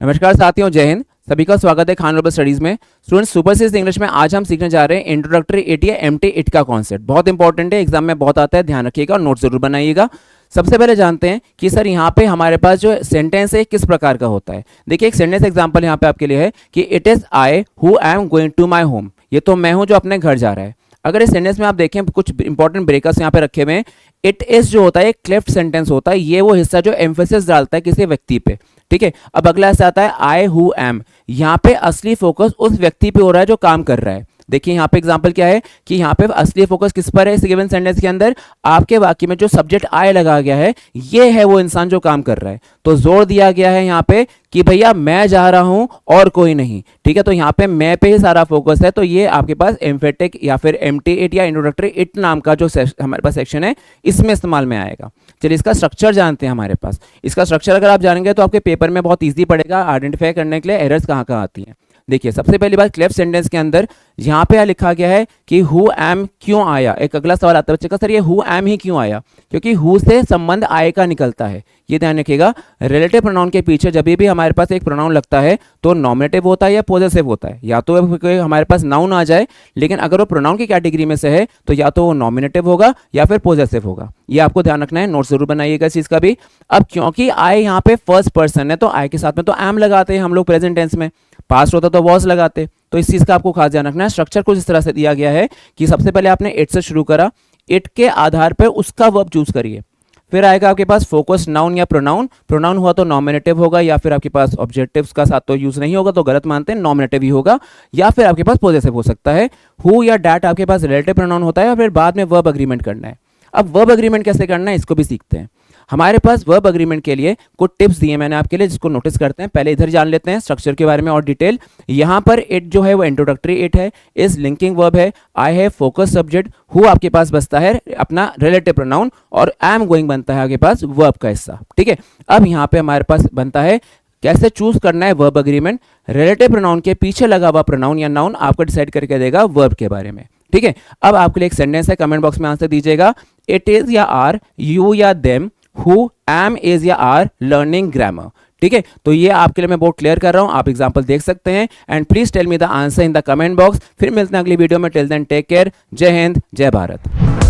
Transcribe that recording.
नमस्कार साथियों, जय हिंद। सभी का स्वागत है खान ग्लोबल स्टडीज में। स्टूडेंट्स, सुपर सीरीज इंग्लिश में आज हम सीखने जा रहे हैं इंट्रोडक्टरी इट या एम्प्टी इट का कॉन्सेप्ट। बहुत इंपॉर्टेंट है, एग्जाम में बहुत आता है, ध्यान रखिएगा और नोट जरूर बनाइएगा। सबसे पहले जानते हैं कि सर यहाँ पे हमारे पास जो सेंटेंस है किस प्रकार का होता है। देखिए, एक सेंटेंस एग्जांपल यहाँ पे आपके लिए है कि it is I who am going to my home. ये तो मैं हूँ जो अपने घर जा रहा है। अगर इस सेंटेंस में आप देखें, कुछ इंपॉर्टेंट ब्रेकर्स यहाँ पे रखे हुए हैं। इट इज जो होता है एक क्लेफ्ट सेंटेंस होता है, ये वो हिस्सा जो एम्फेसिस डालता है किसी व्यक्ति पे। ठीक है, अब अगला ऐसा आता है आई हु एम। यहाँ पे असली फोकस उस व्यक्ति पे हो रहा है जो काम कर रहा है। देखिए यहाँ पे एग्जांपल क्या है कि यहाँ पे असली फोकस किस पर है। इस गिवन सेंटेंस के अंदर आपके वाक्य में जो सब्जेक्ट आई लगा गया है, ये है वो इंसान जो काम कर रहा है। तो जोर दिया गया है यहाँ पे कि भैया मैं जा रहा हूं और कोई नहीं। ठीक है, तो यहाँ पे मैं पे ही सारा फोकस है। तो ये आपके पास एम्फेटिक या फिर एम्प्टी इट या इंट्रोडक्टरी इट नाम का जो हमारे पास सेक्शन है, इसमें इस्तेमाल में आएगा। चलिए इसका स्ट्रक्चर जानते हैं। हमारे पास इसका स्ट्रक्चर अगर आप जानेंगे तो आपके पेपर में बहुत ईजी पड़ेगा आइडेंटिफाई करने के लिए एरर्स कहाँ कहाँ आती हैं। देखिए, सबसे पहली बात, क्लेफ्ट सेंटेंस के अंदर यहाँ पे लिखा गया है कि हु एम क्यों आया। एक अगला सवाल आता है बच्चे का, सर ये हु एम ही क्यों आया? क्योंकि हु से संबंध आय का निकलता है। ये ध्यान रखिएगा, रिलेटिव प्रोनाउन के पीछे जब भी हमारे पास एक प्रोनाउन लगता है तो नॉमिनेटिव होता है या पॉजेसिव होता है। या तो हमारे पास नाउन आ जाए, लेकिन अगर वो प्रोनाउन की कैटेगरी में से है तो या तो वो नॉमिनेटिव होगा या फिर पॉजेसिव होगा। ये आपको ध्यान रखना है, नोट जरूर बनाइएगा इस चीज का भी। अब क्योंकि आई यहाँ पे फर्स्ट पर्सन है तो आई के साथ में तो एम लगाते हैं हम लोग प्रेजेंट टेंस में। पास्ट होता तो वॉज लगाते। तो इस चीज का आपको खास ध्यान रखना है। स्ट्रक्चर कुछ इस तरह से दिया गया है कि सबसे पहले आपने इट से शुरू करा, इट के आधार पर उसका वर्ब चूज करिए। फिर आएगा आपके पास फोकस नाउन या प्रोनाउन। प्रोनाउन हुआ तो नॉमिनेटिव होगा, या फिर आपके पास ऑब्जेक्टिव्स का साथ तो यूज नहीं होगा तो गलत मानते हैं, नॉमिनेटिव ही होगा। या फिर आपके पास पॉजेसिव हो सकता है। हु या डैट आपके पास रिलेटिव प्रोनाउन होता है और फिर बाद में वर्ब अग्रीमेंट करना है। अब वर्ब अग्रीमेंट कैसे करना है इसको भी सीखते हैं। हमारे पास वर्ब अग्रीमेंट के लिए कुछ टिप्स दिए मैंने आपके लिए, जिसको नोटिस करते हैं। पहले इधर जान लेते हैं स्ट्रक्चर के बारे में और डिटेल। यहाँ पर इट जो है वो इंट्रोडक्टरी इट है, इस लिंकिंग वर्ब है, आई है फोकस सब्जेक्ट, हु आपके पास बचता है अपना रिलेटिव प्रोनाउन और आई एम गोइंग बनता है आपके पास वर्ब का हिस्सा। ठीक है, अब यहाँ पे हमारे पास बनता है कैसे चूज करना है वर्ब अग्रीमेंट। रिलेटिव प्रोनाउन के पीछे लगा हुआ प्रोनाउन या नाउन आपको डिसाइड करके देगा वर्ब के बारे में। ठीक है, अब आपके लिए एक सेंटेंस है, कमेंट बॉक्स में आंसर दीजिएगा। इट इज या आर, यू या देम, हु एम इज या आर लर्निंग ग्रामर। ठीक है, तो ये आपके लिए मैं बहुत क्लियर कर रहा हूं, आप एग्जांपल देख सकते हैं। And please tell me the answer in the comment box. फिर मिलते हैं अगली वीडियो में। Till then take care. जय हिंद, जय भारत।